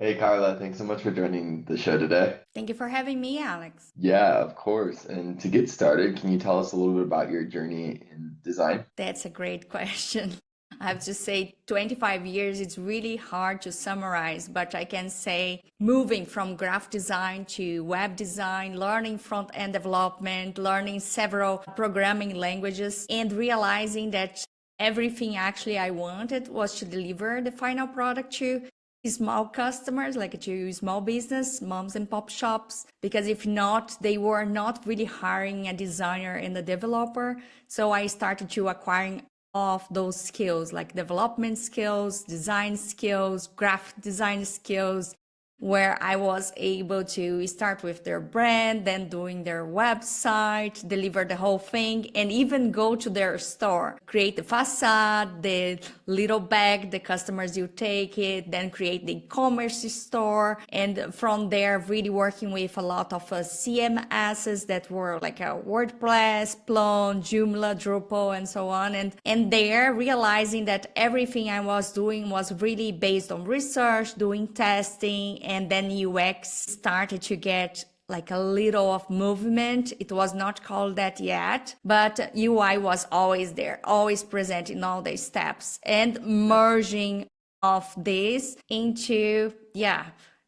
Hey Karla, thanks so much for joining the show today. Thank you for having me, Alex. Yeah, of course. And to get started, can you tell us a little bit about your journey in design? That's a great question. I have to say, 25 years, it's really hard to summarize, but I can say moving from graphic design to web design, learning front end development, learning several programming languages, and realizing that everything actually I wanted was to deliver the final product to small customers, like to small business, moms and pop shops, because if not, they were not really hiring a designer and a developer. So I started to acquiring of those skills like development skills, design skills, graphic design skills, where I was able to start with their brand, then doing their website, deliver the whole thing, and even go to their store, create the facade, the little bag, the customers you take it, then create the e-commerce store. And from there, really working with a lot of CMSs that were like a WordPress, Plon, Joomla, Drupal, and so on. And there realizing that everything I was doing was really based on research, doing testing, and then UX started to get like a little of movement. It was not called that yet, but UI was always there, always present in all the steps and Yeah. merging of this into,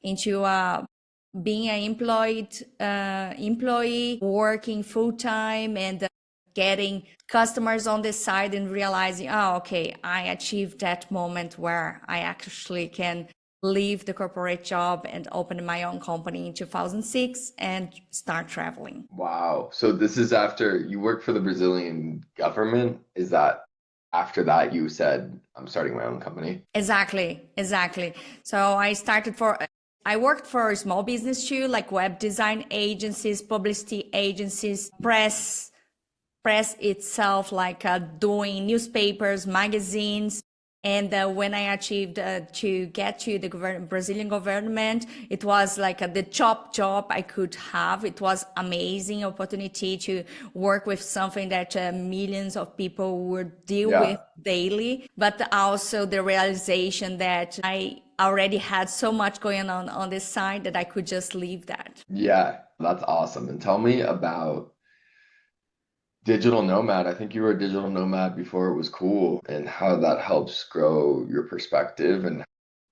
into being an employee working full time and getting customers on the side and realizing, oh, okay, I achieved that moment where I actually can leave the corporate job and open my own company in 2006 and start traveling. Wow. So this is after you worked for the Brazilian government? Is that after that you said, I'm starting my own company? Exactly. So I worked for small business too, like web design agencies, publicity agencies, press itself, like doing newspapers, magazines. And when I achieved to get to the Brazilian government, it was like the top job I could have. It was amazing opportunity to work with something that millions of people would deal Yeah. with daily, but also the realization that I already had so much going on this side that I could just leave that. Yeah, that's awesome. And tell me about digital nomad. I think you were a digital nomad before it was cool, and how that helps grow your perspective and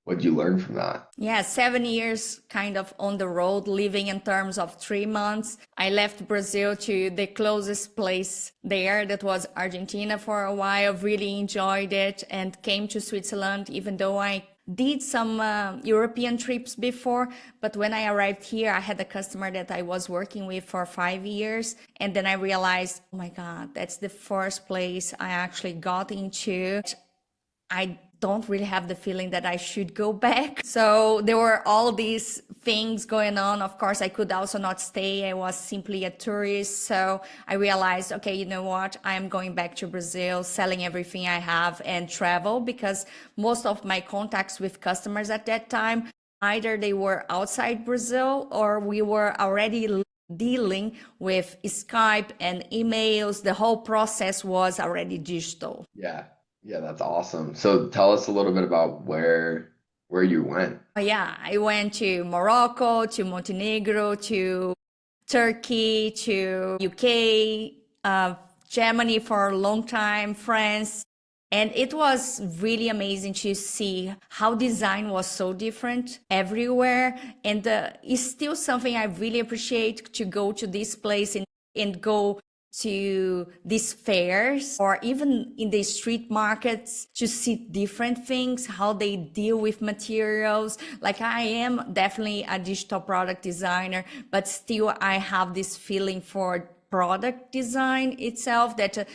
what you learn from that. Yeah, 7 years kind of on the road, living in terms of 3 months. I left Brazil to the closest place there, that was Argentina for a while, really enjoyed it, and came to Switzerland, even though I did some European trips before. But when I arrived here, I had a customer that I was working with for 5 years. And then I realized, oh my God, that's the first place I actually got into. I don't really have the feeling that I should go back. So there were all these things going on. Of course, I could also not stay. I was simply a tourist. So I realized, okay, you know what? I'm going back to Brazil, selling everything I have and travel, because most of my contacts with customers at that time, either they were outside Brazil or we were already dealing with Skype and emails. The whole process was already digital. Yeah. Yeah, that's awesome. So tell us a little bit about where you went. Yeah, I went to Morocco, to Montenegro, to Turkey, to UK, Germany for a long time, France. And it was really amazing to see how design was so different everywhere. And it's still something I really appreciate, to go to this place and go to these fairs or even in the street markets to see different things, how they deal with materials. Like, I am definitely a digital product designer, but still I have this feeling for product design itself, that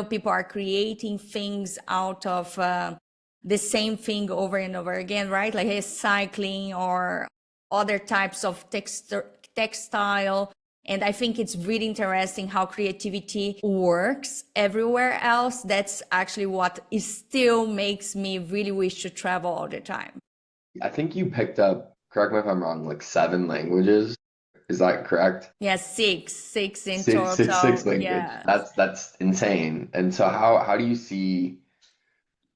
people are creating things out of the same thing over and over again, right? Like recycling or other types of textile. And I think it's really interesting how creativity works everywhere else. That's actually what is still makes me really wish to travel all the time. I think you picked up, correct me if I'm wrong, like seven languages. Is that correct? Yeah, six in Six total. language. Yeah. That's insane. And so how do you see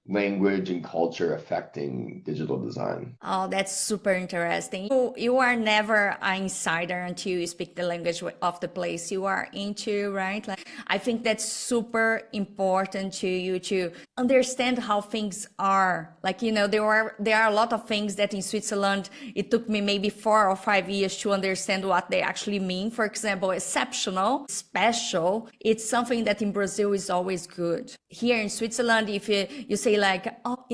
language and culture affecting digital design? Oh, that's super interesting. You are never an insider until you speak the language of the place you are into, right? Like, I think that's super important to you to understand how things are. Like, there are a lot of things that in Switzerland, it took me maybe 4 or 5 years to understand what they actually mean. For example, exceptional, special, it's something that in Brazil is always good. Here in Switzerland, if you say like, oh,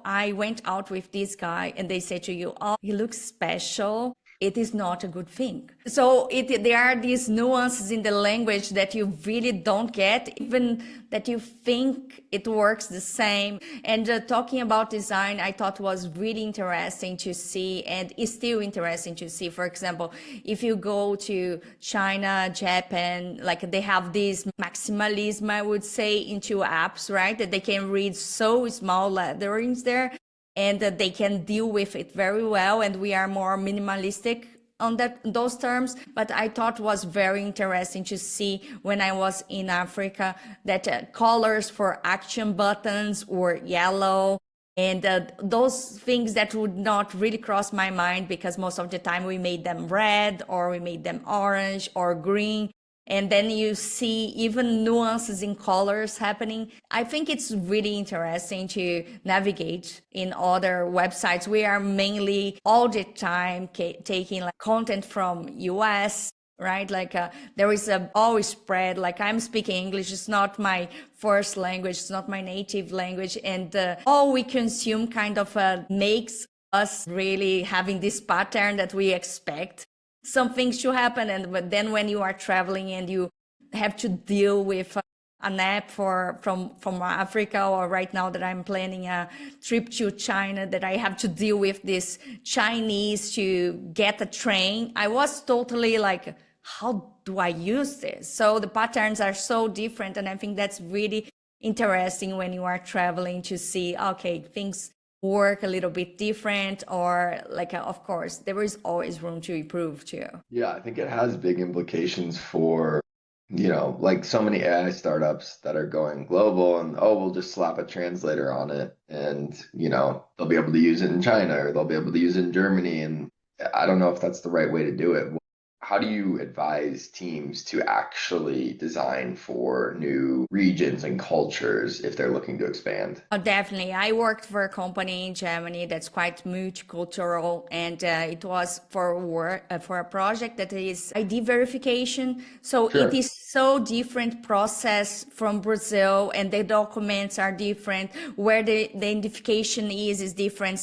I went out with this guy and they say to you, oh, he looks special, it is not a good thing. So there are these nuances in the language that you really don't get, even that you think it works the same. And talking about design, I thought was really interesting to see, and is still interesting to see. For example, if you go to China, Japan, like they have this maximalism, I would say, into apps, right? That they can read so small letterings there, and that they can deal with it very well. And we are more minimalistic on those terms. But I thought was very interesting to see when I was in Africa that colors for action buttons were yellow. And those things that would not really cross my mind, because most of the time we made them red or we made them orange or green. And then you see even nuances in colors happening. I think it's really interesting to navigate in other websites. We are mainly all the time taking like content from US, right? Like there is a always spread. Like I'm speaking English, it's not my first language, it's not my native language, and all we consume kind of makes us really having this pattern that we expect some things to happen. And but then when you are traveling and you have to deal with an app from Africa, or right now that I'm planning a trip to China, that I have to deal with this Chinese to get a train, I was totally like, how do I use this? So the patterns are so different, and I think that's really interesting when you are traveling to see, okay, things work a little bit different, or like of course there is always room to improve too. Yeah, I think it has big implications for, like so many AI startups that are going global and, oh, we'll just slap a translator on it and, they'll be able to use it in China or they'll be able to use it in Germany. And I don't know if that's the right way to do it. How do you advise teams to actually design for new regions and cultures if they're looking to expand? Oh, definitely. I worked for a company in Germany that's quite multicultural, and it was for a project that is ID verification. So it Sure. is so different process from Brazil, and the documents are different. Where the identification is different.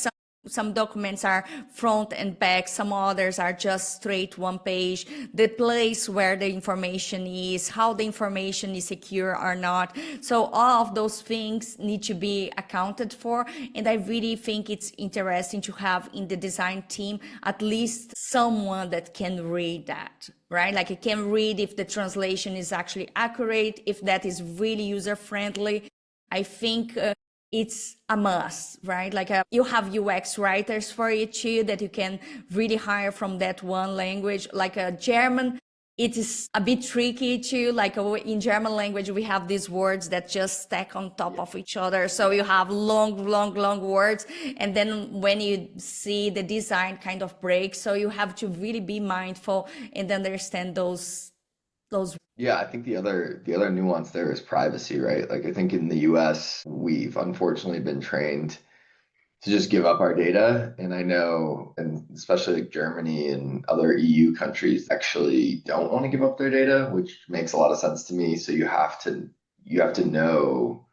Some documents are front and back, some others are just straight one page. The place where the information is, how the information is secure or not. So all of those things need to be accounted for. And I really think it's interesting to have in the design team at least someone that can read that, right? Like it can read if the translation is actually accurate, if that is really user friendly. I think it's a must, right? Like you have UX writers for it too that you can really hire from that one language. Like a German, it is a bit tricky too. Like in German language, we have these words that just stack on top of each other. So you have long, long, long words. And then when you see the design kind of breaks, so you have to really be mindful and understand those. Yeah, I think the other nuance there is privacy, right? Like I think in the US, we've unfortunately been trained to just give up our data. And I know, and especially like Germany and other EU countries actually don't want to give up their data, which makes a lot of sense to me. So you have to know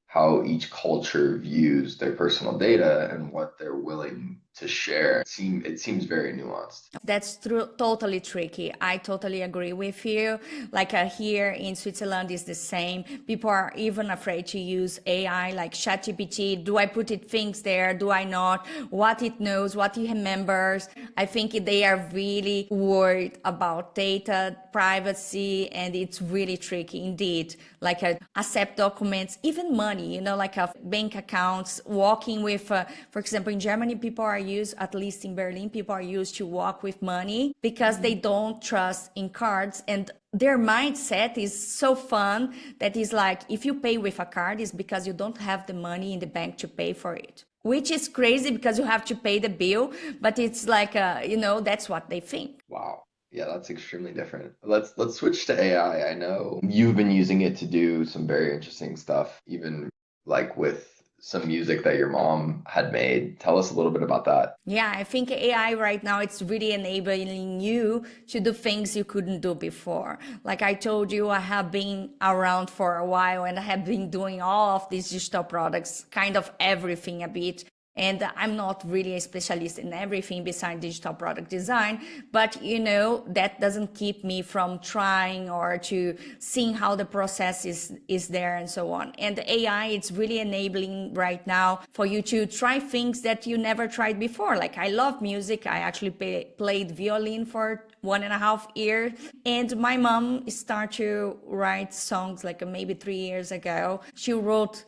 how each culture views their personal data and what they're willing to share. It seems very nuanced. That's totally tricky. I totally agree with you. Like here in Switzerland is the same. People are even afraid to use AI like ChatGPT. Do I put it things there? Do I not? What it knows, what it remembers. I think they are really worried about data privacy, and it's really tricky indeed. Like accept documents, even money, like bank accounts, walking with, for example, in Germany, people are used, at least in Berlin, people are used to walk with money because they don't trust in cards. And their mindset is so fun that is like, if you pay with a card, it's because you don't have the money in the bank to pay for it. Which is crazy because you have to pay the bill, but it's like, that's what they think. Wow. Yeah, that's extremely different. Let's switch to AI. I know you've been using it to do some very interesting stuff, even like with some music that your mom had made. Tell us a little bit about that. Yeah, I think AI right now it's really enabling you to do things you couldn't do before. Like I told you, I have been around for a while and I have been doing all of these digital products, kind of everything a bit. And I'm not really a specialist in everything besides digital product design, but that doesn't keep me from trying or to seeing how the process is there and so on. And the AI, it's really enabling right now for you to try things that you never tried before. Like I love music. I actually played violin for 1.5 years. And my mom started to write songs like maybe 3 years ago. She wrote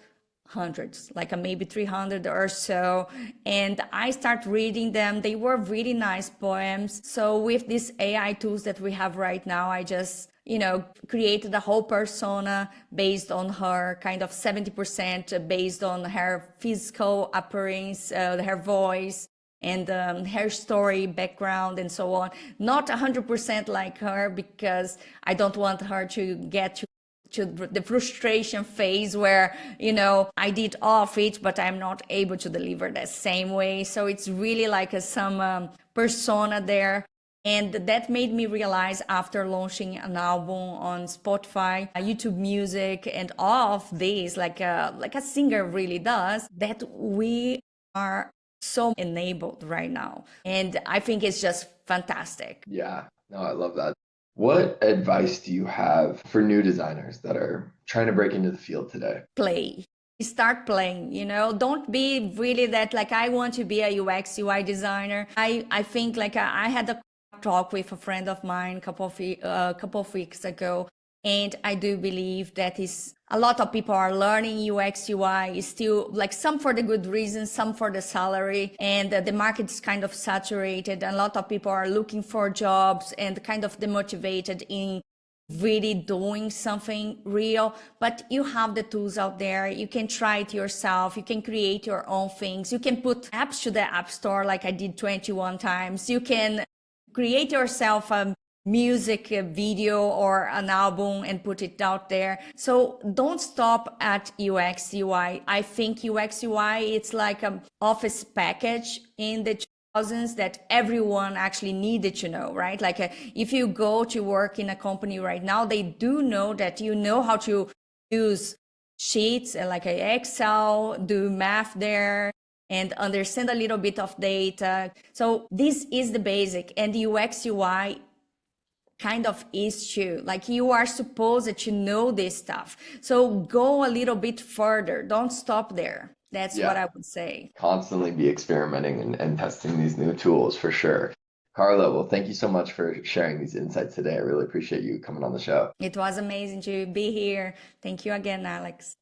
hundreds, like maybe 300 or so. And I start reading them. They were really nice poems. So with these AI tools that we have right now, I just, created a whole persona based on her, kind of 70% based on her physical appearance, her voice, and her story, background, and so on. Not 100% like her because I don't want her to get to the frustration phase where I did all of it but I'm not able to deliver the same way. So it's really like some persona there. And that made me realize after launching an album on Spotify, YouTube Music, and all of this, like a singer really does, that we are so enabled right now. And I think it's just fantastic. Yeah, no, I love that. What advice do you have for new designers that are trying to break into the field today? Play. Start playing, don't be really that like I want to be a UX UI designer. I think like I had a talk with a friend of mine a couple of weeks ago, and I do believe that is a lot of people are learning UX UI is still like some for the good reasons, some for the salary, and the market is kind of saturated. A lot of people are looking for jobs and kind of demotivated in really doing something real. But you have the tools out there, you can try it yourself, you can create your own things, you can put apps to the app store like I did 21 times, you can create yourself a music video or an album and put it out there. So don't stop at UX UI. I think UX UI it's like an office package in the thousands that everyone actually needed to know, right? Like if you go to work in a company right now, they do know that you know how to use sheets like a Excel, do math there, and understand a little bit of data. So this is the basic, and UX UI kind of is too. Like you are supposed to know this stuff. So go a little bit further. Don't stop there. That's what Yeah, I would say. constantly be experimenting and testing these new tools for sure. Karla, well, thank you so much for sharing these insights today. I really appreciate you coming on the show. It was amazing to be here. Thank you again, Alex.